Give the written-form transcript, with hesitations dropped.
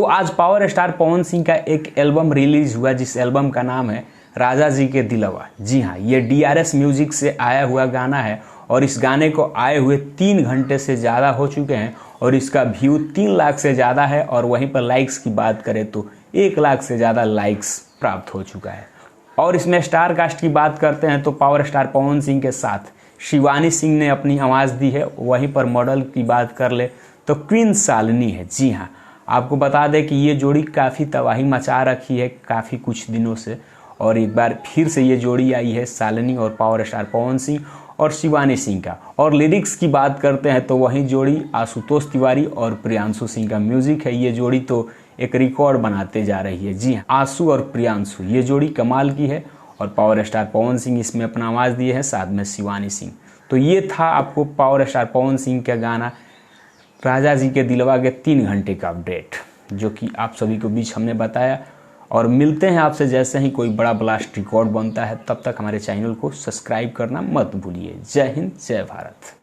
तो आज power star Pawan Singh का एक एल्बम रिलीज हुआ जिस एल्बम का नाम है राजा जी के दिलवा। जी हाँ, ये DRS म्यूजिक से आया हुआ गाना है और इस गाने को आए हुए 3 घंटे से ज़्यादा हो चुके हैं और इसका व्यू 3 लाख से ज़्यादा है और वहीं पर लाइक्स की बात करें तो 1 लाख से ज़्यादा लाइक्स प्राप्त हो चुका है। और इसमें स्टार कास्ट की बात करते हैं तो पावर स्टार पवन सिंह के साथ शिवानी सिंह ने अपनी आवाज़ दी है। वहीं पर मॉडल की बात कर ले तो क्वीन शालिनी है। जी हाँ, आपको बता दें कि ये जोड़ी काफ़ी तबाही मचा रखी है काफ़ी कुछ दिनों से और एक बार फिर से ये जोड़ी आई है शालिनी और पावर स्टार पवन सिंह और शिवानी सिंह का। और लिरिक्स की बात करते हैं तो वही जोड़ी आशुतोष तिवारी और प्रियांशु सिंह का म्यूजिक है। ये जोड़ी तो एक रिकॉर्ड बनाते जा रही है। जी हाँ, आशु और प्रियांशु ये जोड़ी कमाल की है और पावर स्टार पवन सिंह इसमें अपना आवाज़ दिए हैं, साथ में शिवानी सिंह। तो ये था आपको पावर स्टार पवन सिंह का गाना राजा जी के दिलवा के 3 घंटे का अपडेट जो कि आप सभी को बीच हमने बताया। और मिलते हैं आपसे जैसे ही कोई बड़ा ब्लास्ट रिकॉर्ड बनता है। तब तक हमारे चैनल को सब्सक्राइब करना मत भूलिए। जय हिंद, जय भारत।